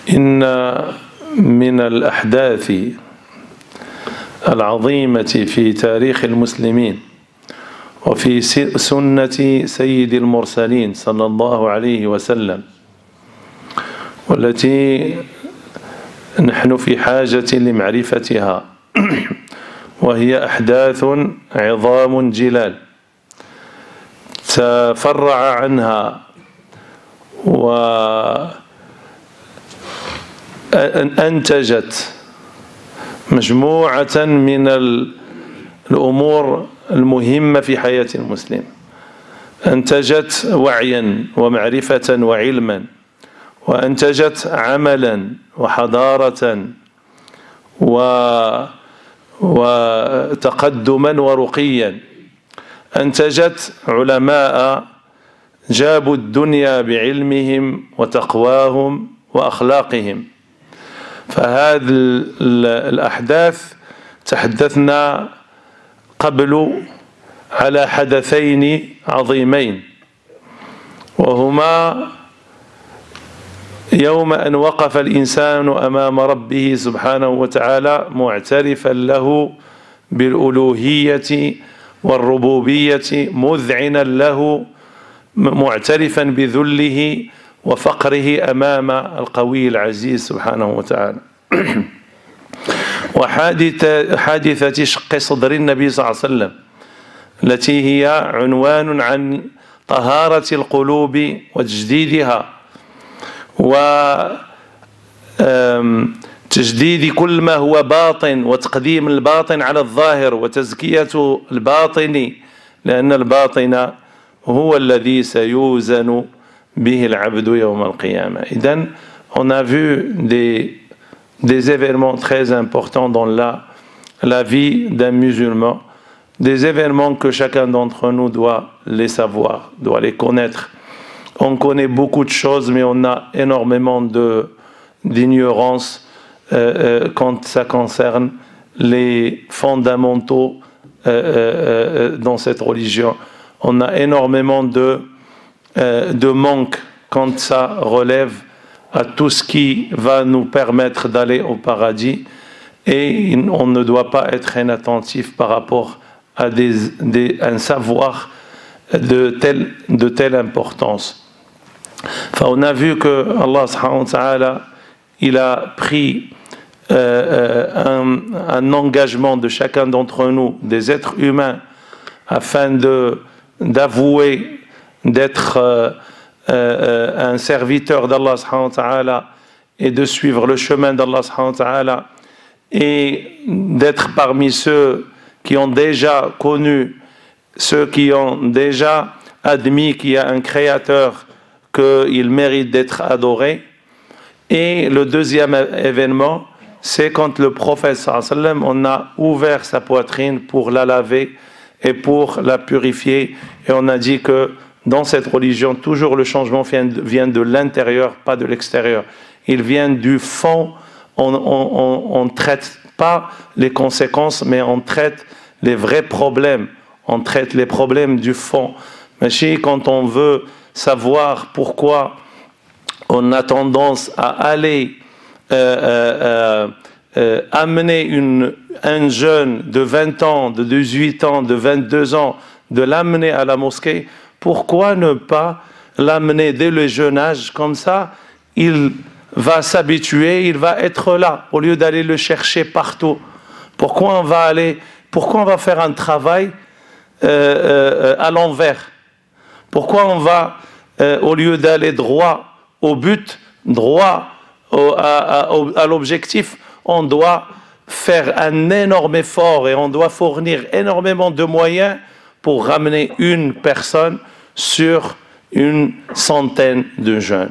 إن من الأحداث العظيمة في تاريخ المسلمين وفي سنة سيد المرسلين صلى الله عليه وسلم، والتي نحن في حاجة لمعرفتها، وهي أحداث عظام جلال تفرع عنها وأنتجت مجموعة من الأمور المهمة في حياة المسلم. أنتجت وعيا ومعرفة وعلما، وأنتجت عملا وحضارة وتقدما ورقيا. أنتجت علماء جابوا الدنيا بعلمهم وتقواهم وأخلاقهم. فهذه الأحداث تحدثنا قبل على حدثين عظيمين، وهما يوم أن وقف الإنسان أمام ربه سبحانه وتعالى معترفا له بالألوهية والربوبية، مذعنا له، معترفا بذله وفقره أمام القوي العزيز سبحانه وتعالى. وحادثة شق صدر النبي صلى الله عليه وسلم، التي هي عنوان عن طهارة القلوب وتجديدها وتجديد كل ما هو باطن، وتقديم الباطن على الظاهر، وتزكية الباطن، لأن الباطن هو الذي سيوزن به العبد يوم القيامة. إذن on a vu des événements très importants dans la vie d'un musulman, des événements que chacun d'entre nous doit les savoir, doit les connaître. On connaît beaucoup de choses, mais on a énormément d'ignorance quand ça concerne les fondamentaux dans cette religion. On a énormément de manque quand ça relève à tout ce qui va nous permettre d'aller au paradis, et on ne doit pas être inattentif par rapport à un savoir de telle importance. Enfin, on a vu que Allah subhanahu wa ta'ala, il a pris un engagement de chacun d'entre nous, des êtres humains, afin d'avouer d'être un serviteur d'Allah subhanahu wa ta'ala et de suivre le chemin d'Allah subhanahu wa ta'ala, et d'être parmi ceux qui ont déjà connu, ceux qui ont déjà admis qu'il y a un créateur, qu'il mérite d'être adoré. Et le deuxième événement, c'est quand le prophète sallallahu alayhi wa sallam, on a ouvert sa poitrine pour la laver et pour la purifier, et on a dit que dans cette religion, toujours le changement vient de l'intérieur, pas de l'extérieur. Il vient du fond. On ne traite pas les conséquences, mais on traite les vrais problèmes. On traite les problèmes du fond. Mais quand on veut savoir pourquoi on a tendance à aller amener un jeune de 20 ans, de 18 ans, de 22 ans, de l'amener à la mosquée, pourquoi ne pas l'amener dès le jeune âge? Comme ça, il va s'habituer, il va être là, au lieu d'aller le chercher partout. Pourquoi on va faire un travail à l'envers? Pourquoi on va, au lieu d'aller droit au but, droit à l'objectif, on doit faire un énorme effort et on doit fournir énormément de moyens pour ramener une personne sur une centaine de jeunes.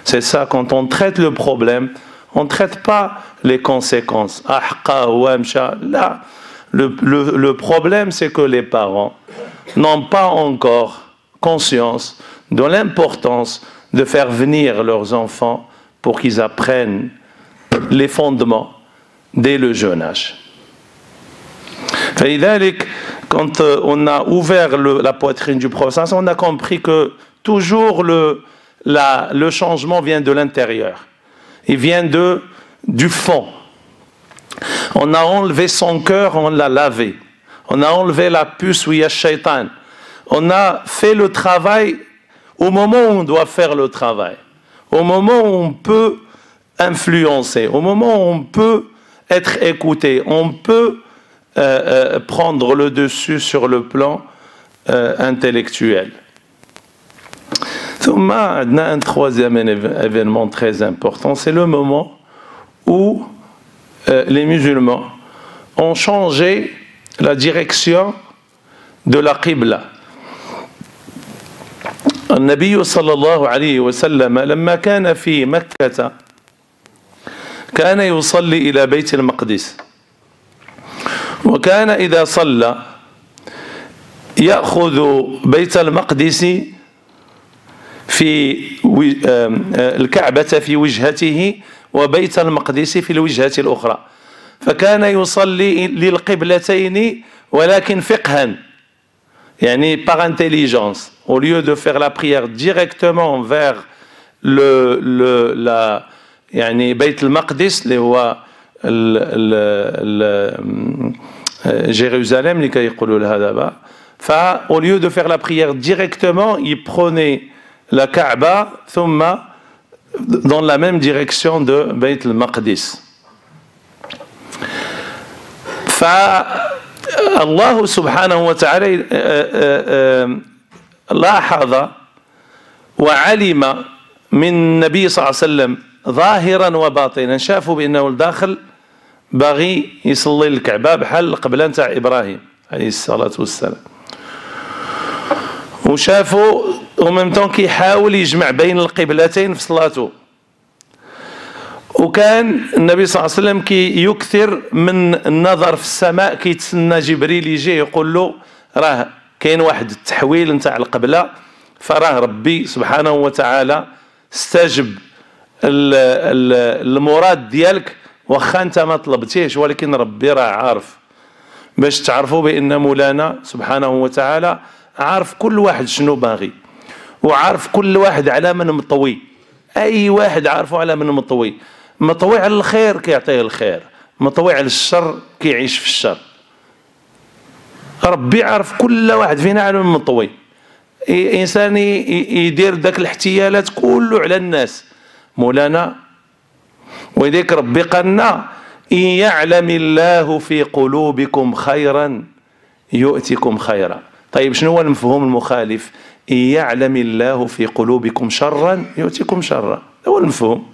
C'est ça, quand on traite le problème, on ne traite pas les conséquences. Là, le problème, c'est que les parents n'ont pas encore conscience de l'importance de faire venir leurs enfants pour qu'ils apprennent les fondements dès le jeune âge. Quand on a ouvert la poitrine du prophète, on a compris que toujours le changement vient de l'intérieur. Il vient du fond. On a enlevé son cœur, on l'a lavé. On a enlevé la puce où il y a shaitan. On a fait le travail au moment où on doit faire le travail. Au moment où on peut influencer. Au moment où on peut être écouté. On peut prendre le dessus sur le plan intellectuel. On a un troisième événement très important, c'est le moment où les musulmans ont changé la direction de la Qibla. النبي صلى الله عليه وسلم لما كان في مكة كان يصلي إلى بيت المقدس وكان إذا صلى يأخذ بيت المقدس في الكعبة في وجهته وبيت المقدس في الوجهة الأخرى فكان يصلي للقبلتين ولكن فقها يعني par intelligence au lieu de faire la prière directement vers يعني بيت المقدس اللي هو Jérusalem اللي كيقولوا لها دابا au lieu de faire la prière directement il prenait la Kaaba ثم dans la même direction de Bayt al-Maqdis. فالله سبحانه وتعالى لاحظ وعلم من النبي صلى الله عليه وسلم ظاهرا وباطنا شافوا بأنه الداخل باغي يصلي الكعبة بحال القبلة نتاع إبراهيم عليه الصلاة والسلام وشافوا وميم طون كيحاول يجمع بين القبلتين في صلاته وكان النبي صلى الله عليه وسلم يكثر من النظر في السماء كيتسنى جبريل يجي يقول له راه كاين واحد التحويل نتاع القبلة فراه ربي سبحانه وتعالى استجب المراد ديالك واخا انت ما طلبتيهش ولكن ربي راه عارف باش تعرفوا بان مولانا سبحانه وتعالى عارف كل واحد شنو باغي وعارف كل واحد على من مطوي اي واحد عارفه على من مطوي مطوي على الخير كيعطيه الخير مطوي على الشر كيعيش في الشر ربي عارف كل واحد فينا على من مطوي انسان يدير داك الاحتيالات كله على الناس مولانا ولذلك ربي قالنا إن يعلم الله في قلوبكم خيرا يؤتكم خيرا طيب شنو هو المفهوم المخالف إن يعلم الله في قلوبكم شرا يؤتكم شرا هو المفهوم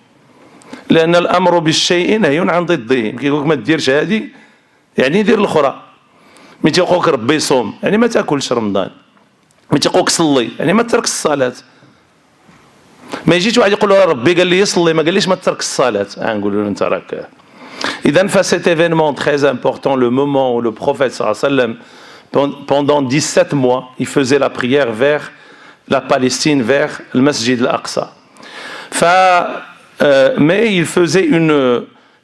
لأن الأمر بالشيء نهي عن ضده كيقولك ما ديرش هذه يعني دير الأخرى ملي تيقولك ربي يصوم يعني ما تاكلش رمضان ملي تيقولك صلي يعني ما تركش الصلاة ما يجيش واحد يقول له ربي قال لي يصلي ما قاليش ما تترك الصلاة نقول له انت راك إذن فسيت événement très important le moment où le prophète صلى الله عليه وسلم pendant 17 mois il faisait la prière vers la Palestine vers le Masjid al-Aqsa mais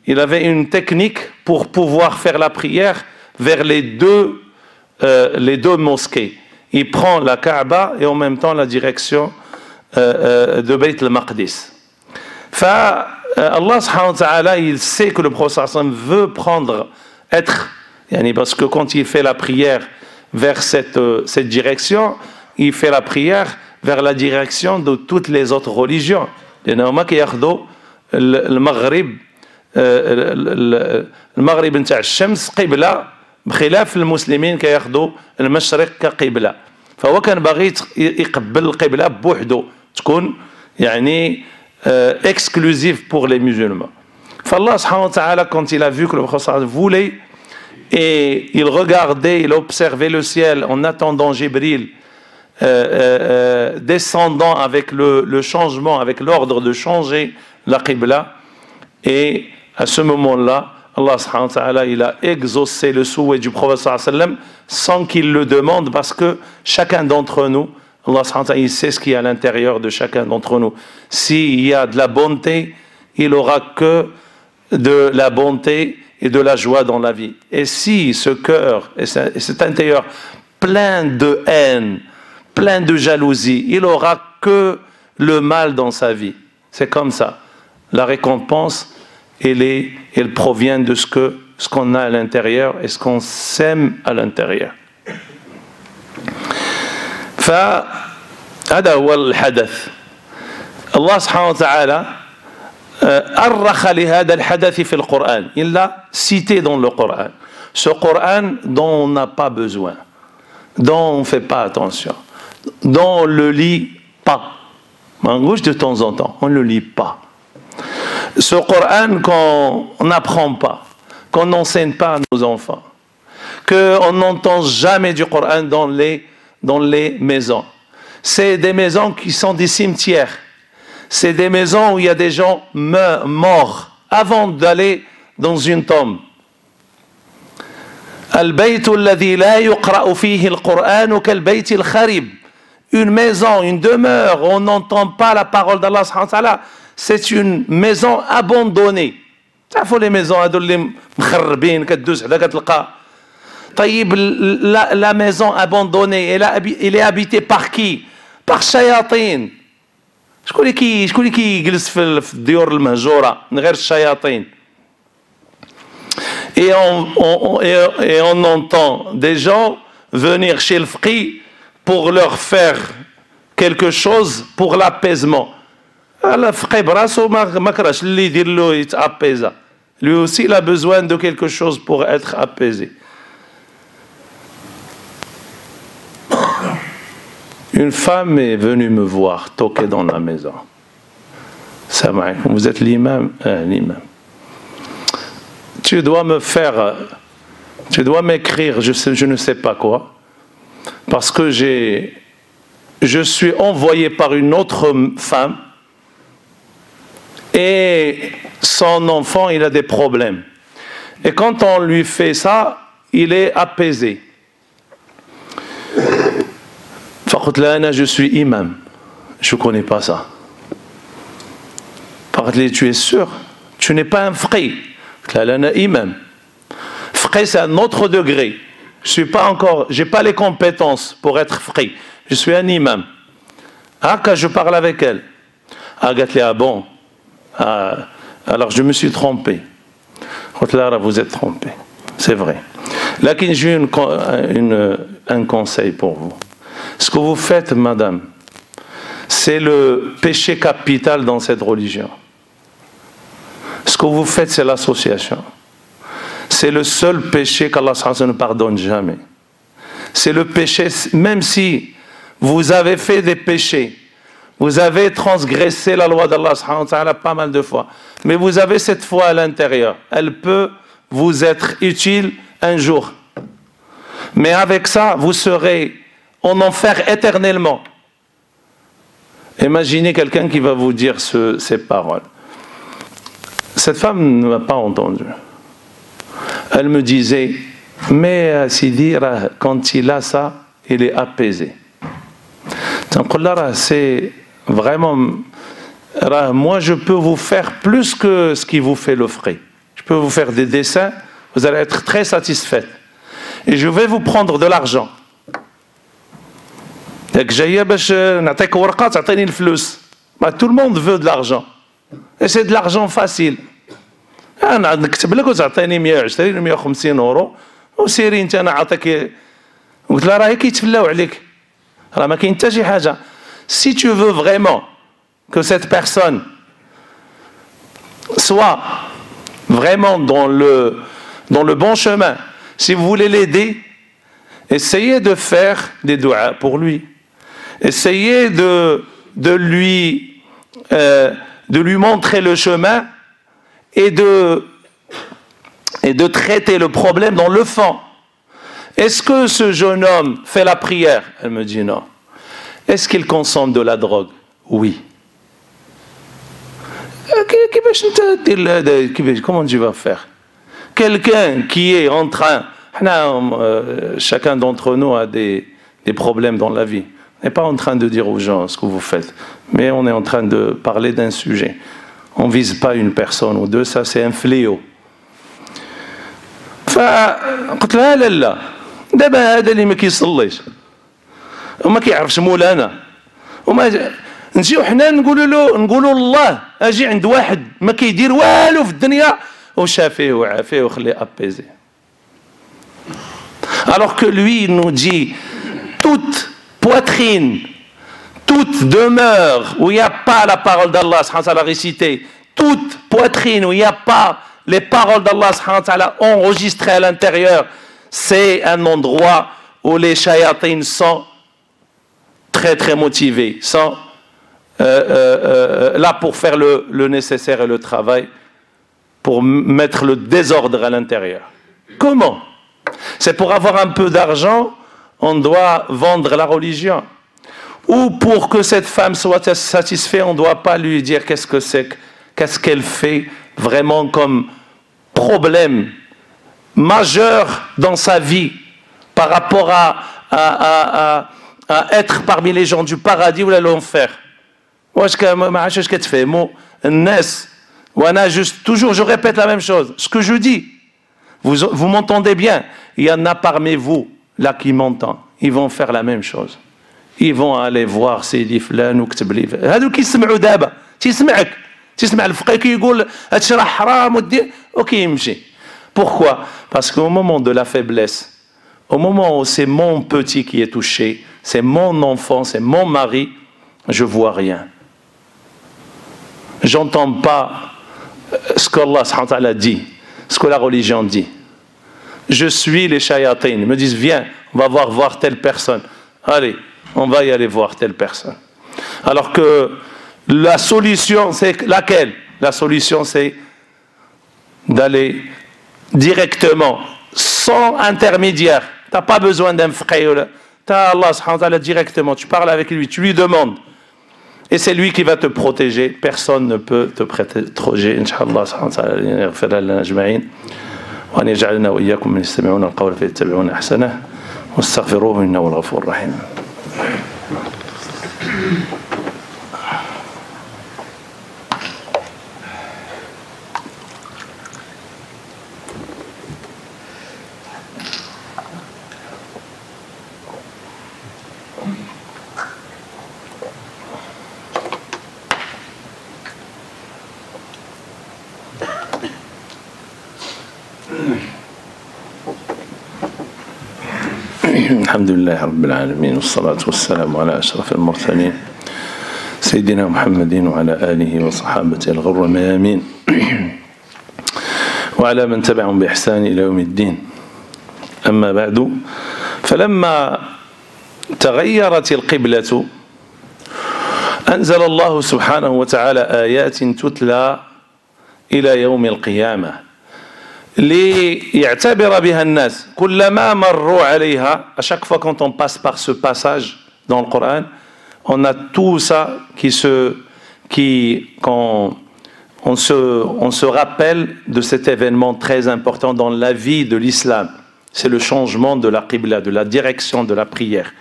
il avait une technique pour pouvoir faire la prière vers les deux mosquées il prend la Kaaba et en même temps la direction de Bayt al-Maqdis. Allah subhanahu wa ta'ala, il sait que le prophète veut être, parce que quand il fait la prière vers cette direction, il fait la prière vers la direction de toutes les autres religions. المغرب نتاع الشمس قبلة بخلاف المسلمين كياخذوا المشرق كقبلة فهو كان باغي يقبل القبلة بوحده تكون exclusive pour les musulmans. فالله سبحانه وتعالى quand il a vu que le prophète voulait et il regardait, il observait le ciel en attendant Jibril descendant avec le changement, avec l'ordre de changer la Qibla et à ce moment-là Allah subhanahu wa ta'ala il a exaucé le souhait du prophète sallallahu alayhi wa sallam sans qu'il le demande parce que chacun d'entre nous Allah subhanahu wa ta'ala il sait ce qu'il y a à l'intérieur de chacun d'entre nous s'il y a de la bonté il aura que de la bonté et de la joie dans la vie et si ce cœur et cet intérieur plein de haine plein de jalousie il aura que le mal dans sa vie c'est comme ça la récompense, elle provient de ce qu'on a à l'intérieur et ce qu'on sème à l'intérieur. فهذا هو الحدث. الله سبحانه وتعالى أرخ لهذا الحدث في القرآن. Il l'a cité dans le Coran. Ce Coran dont on n'a pas besoin, dont on ne fait pas attention, dont on ne le lit pas. En gauche, de temps en temps, on ne le lit pas. Ce Coran qu'on n'apprend pas, qu'on n'enseigne pas à nos enfants, qu'on n'entend jamais du Coran dans les maisons. C'est des maisons qui sont des cimetières. C'est des maisons où il y a des gens morts avant d'aller dans une tombe. البيت الذي لا يقرأ فيه القرآن كالبيت الخريب. Une maison, une demeure où on n'entend pas la parole d'Allah subhanahu wa ta'ala, c'est une maison abandonnée. تعرفوا les maisons هذول اللي مخربين كتدوز حدا كتلقى. طيب la maison abandonnée, elle est habitée par qui? Par shayatin. شكون اللي كيجلس في الديور المهجورة من غير الشياطين؟ Et on entend des gens venir chez le faqih pour leur faire quelque chose pour l'apaisement. Le faqih brasso ma كراش اللي يدير له يتابيزا. Lui aussi il a besoin de quelque chose pour être apaisé. Une femme est venue me voir, toquer dans la maison. Salam alaikum, vous êtes l'imam? L'imam. Tu dois m'écrire, je ne sais pas quoi, parce que je suis envoyé par une autre femme et son enfant, il a des problèmes. Et quand on lui fait ça, il est apaisé. Je suis imam, je ne connais pas ça. Tu es sûr? Tu n'es pas un faqih. Imam. Faqih, c'est un autre degré. Je n'ai pas les compétences pour être faqih. Je suis un imam. Ah, quand je parle avec elle. Ah, bon. Alors je me suis trompé. Vous êtes trompé. C'est vrai. Là, j'ai un conseil pour vous. Ce que vous faites, madame, c'est le péché capital dans cette religion. Ce que vous faites, c'est l'association. C'est le seul péché qu'Allah ne pardonne jamais. C'est le péché, même si vous avez fait des péchés, vous avez transgressé la loi d'Allah pas mal de fois, mais vous avez cette foi à l'intérieur. Elle peut vous être utile un jour. Mais avec ça, vous serez en enfer éternellement. Imaginez quelqu'un qui va vous dire ces paroles. Cette femme ne m'a pas entendu. Elle me disait, mais Sidi, quand il a ça, il est apaisé. C'est vraiment, moi je peux vous faire plus que ce qui vous fait le frais. Je peux vous faire des dessins, vous allez être très satisfaite. Et je vais vous prendre de l'argent. Tout le monde veut de l'argent. Et c'est de l'argent facile. نكتب لك وتعطيني 120 150 اورو وسيري انت انا عطاك قلت لها راه كيتفلاو عليك راه ما كاين حتى شي حاجه. Si tu veux vraiment que cette personne soit vraiment dans le bon chemin, si vous voulez l'aider, essayez de faire des doigts pour lui. Essayez de lui montrer le chemin et de traiter le problème dans le fond. Est-ce que ce jeune homme fait la prière? Elle me dit non. Est-ce qu'il consomme de la drogue? Oui. Comment tu vas faire? Quelqu'un qui est en train... chacun d'entre nous a des problèmes dans la vie. On n'est pas en train de dire aux gens ce que vous faites, mais on est en train de parler d'un sujet. On ne vise pas une personne ou deux, ça c'est un fléau. فقلت لها لا دابا هذا اللي ما كيصليش وما كيعرفش مولانا وما نجيو حنا نقولوا الله اجي عند واحد ما كيدير والو في الدنيا وشافيه وعافيه وخليه ابيزي. Alors que lui il nous dit toute poitrine, toute demeure où il n'y a pas la parole d'Allah récitée, toute poitrine où il n'y a pas les paroles d'Allah enregistrées à l'intérieur, c'est un endroit où les shayatines sont très très motivés, sont là pour faire le nécessaire et le travail, pour mettre le désordre à l'intérieur. Comment? C'est pour avoir un peu d'argent, on doit vendre la religion. Ou pour que cette femme soit satisfaite, on ne doit pas lui dire qu'est-ce que c'est, qu'est-ce qu'elle fait vraiment comme problème majeur dans sa vie par rapport à être parmi les gens du paradis ou de l'enfer. Toujours, je répète la même chose. Ce que je dis, vous m'entendez bien. Il y en a parmi vous là qui m'entendent. Ils vont faire la même chose. Ils vont aller voir Sidi Flan ou كتب لي هادو كيسمعوا دابا تيسمعك تسمع الفقيه كيقول هادشي راه حرام ودير وكيمشي. Pourquoi? Parce qu'au moment de la faiblesse, au moment où c'est mon petit qui est touché, c'est mon enfant, c'est mon mari, je vois rien. J'entends pas ce qu'Allah subhanahu wa ta'ala dit, ce que la religion dit. Je suis les shayatines. Ils me disent, viens, on va voir telle personne. Allez, on va y aller voir telle personne. Alors que la solution, c'est laquelle? La solution, c'est d'aller directement, sans intermédiaire. Tu n'as pas besoin d'un frère. Tu as Allah subhanahu wa ta'ala directement. Tu parles avec lui, tu lui demandes. Et c'est lui qui va te protéger. Personne ne peut te protéger. Inch'Allah subhanahu wa ta'ala yaghfir lana ajma'in. وأن يجعلنا وإياكم من يستمعون القول فيتبعون أحسنه واستغفروه إنه هو الغفور الرحيم. الحمد لله رب العالمين والصلاة والسلام على أشرف المرسلين سيدنا محمد وعلى آله وصحابته الغر الميامين وعلى من تبعهم بإحسان إلى يوم الدين. أما بعد، فلما تغيرت القبلة أنزل الله سبحانه وتعالى آيات تتلى إلى يوم القيامة ليعتبر بها الناس كلما مروا عليها. À chaque fois quand on passe par ce passage dans le Coran, on a tout ça quand on se rappelle de cet événement très important dans la vie de l'islam. C'est le changement de la qibla, de la direction de la prière.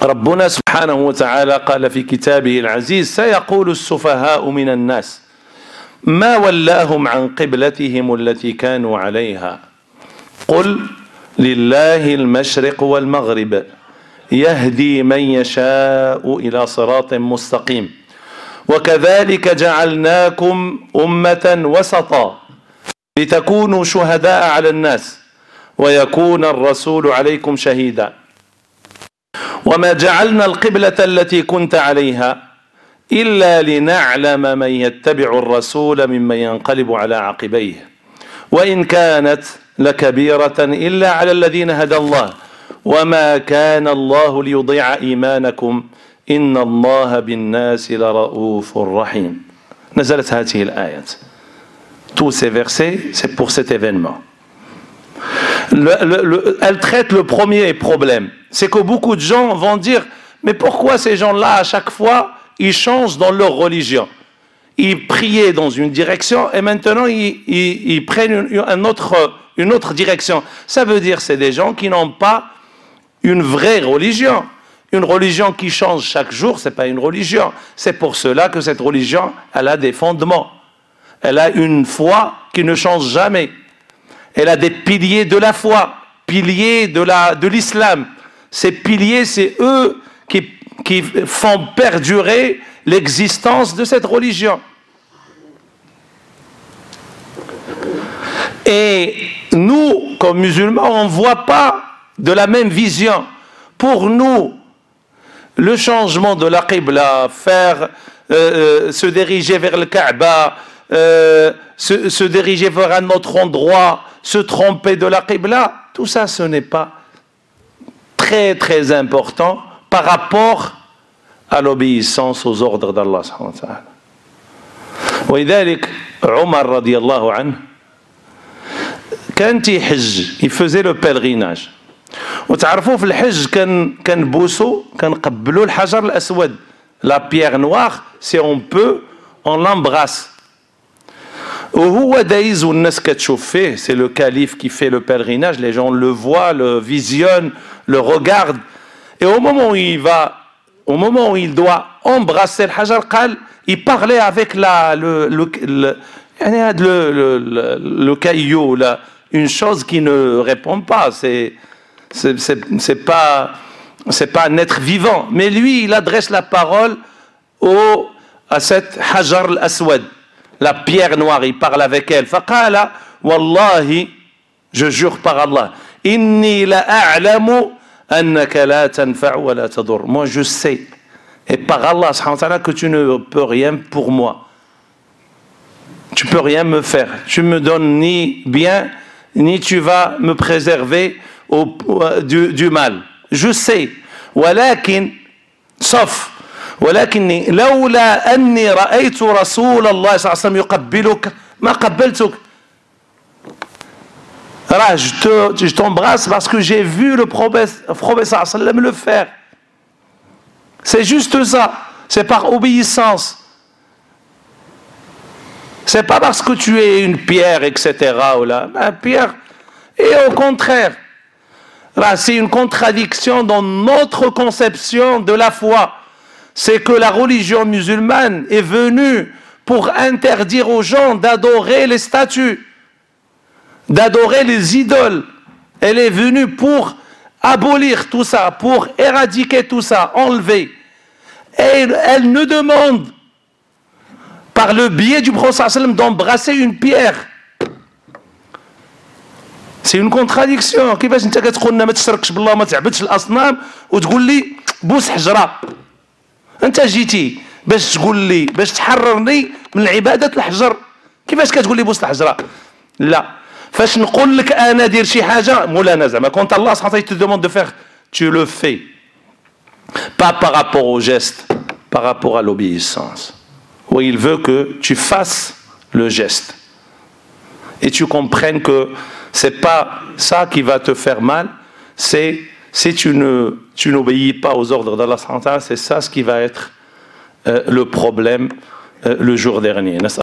ربنا سبحانه وتعالى قال في كتابه العزيز سيقول السفهاء من الناس ما ولاهم عن قبلتهم التي كانوا عليها قل لله المشرق والمغرب يهدي من يشاء إلى صراط مستقيم وكذلك جعلناكم أمة وسطا لتكونوا شهداء على الناس ويكون الرسول عليكم شهيدا وما جعلنا القبلة التي كنت عليها إلا لنعلم من يتبع الرسول ممن ينقلب على عقبيه وإن كانت لكبيرة إلا على الذين هدى الله وما كان الله ليضيع إيمانكم إن الله بالناس لرؤوف رحيم. نزلت هذه الآيات. Tous ces versets, c'est pour cet événement. Elle traite le premier problème. C'est que beaucoup de gens vont dire, mais pourquoi ces gens-là, à chaque fois, ils changent dans leur religion? Ils priaient dans une direction et maintenant ils prennent une autre direction. Ça veut dire que c'est des gens qui n'ont pas une vraie religion. Une religion qui change chaque jour, ce n'est pas une religion. C'est pour cela que cette religion, elle a des fondements. Elle a une foi qui ne change jamais. Elle a des piliers de la foi, piliers de l'islam. Ces piliers, c'est eux qui font perdurer l'existence de cette religion. Et nous, comme musulmans, on ne voit pas de la même vision. Pour nous, le changement de la Qibla, se diriger vers le Kaaba, se diriger vers un autre endroit, se tromper de la Qibla, tout ça, ce n'est pas très très important par rapport à l'obéissance aux ordres d'Allah subhanahu wa ta'ala. ولذلك عمر رضي الله عنه كان تيحج يفزي le pèlerinage. وتعرفوا في الحج كنبوسوا كنقبلوا الحجر الأسود, la pierre noire, si on peut, on l'embrasse. وهو دايز والناس كتشوف فيه, c'est le calife qui fait le pèlerinage, les gens le voient, le visionnent, le regardent. Et au moment où il doit embrasser le hajar, il parlait avec le caillou, une chose qui ne répond pas. C'est pas un être vivant. Mais lui, il adresse la parole à cette hajar al-aswad, la pierre noire. Il parle avec elle. Faqala, wallahi, je jure par Allah, inni la a'lamu annaka la tanfa' wa la tadur. Moi, je sais, et par Allah subhanahu wa ta'ala, que tu ne peux rien pour moi. Tu peux rien me faire. Tu me donnes ni bien, ni tu vas me préserver du mal. Je sais. ولكن sauf ولكني لولا أني رأيت رسول الله صلى الله عليه وسلم يقبلك ما قبلتك. Je t'embrasse parce que j'ai vu le prophète sallallahu alayhi wa sallam le faire. C'est juste ça. C'est par obéissance. C'est pas parce que tu es une pierre, etc. Ou là, une pierre. Et au contraire, là, c'est une contradiction dans notre conception de la foi. C'est que la religion musulmane est venue pour interdire aux gens d'adorer les statues, d'adorer les idoles. Elle est venue pour abolir tout ça, pour éradiquer tout ça, enlever. Et elle nous demande, par le biais du prophète sallam, d'embrasser une pierre. C'est une contradiction. كيفاش انت كتقول لنا ما تشركش بالله ما تعبدش الاصنام وتقول لي بوس حجره؟ انت جيتي باش تقول لي باش تحررني من عباده الحجر. كيفاش كتقول لي بوس الحجره؟ لا. فاش نقول لك انا دير شي حاجه مولانا زعما كنت الله سبحانه وتعالى te demande de faire, tu le fais. Pas par rapport au geste, par rapport à l'obéissance. Où il veut que tu fasses le geste et tu comprennes que c'est pas ça qui va te faire mal, c'est si tu n'obéis pas aux ordres d'Allah, c'est ça ce qui va être le problème le jour dernier.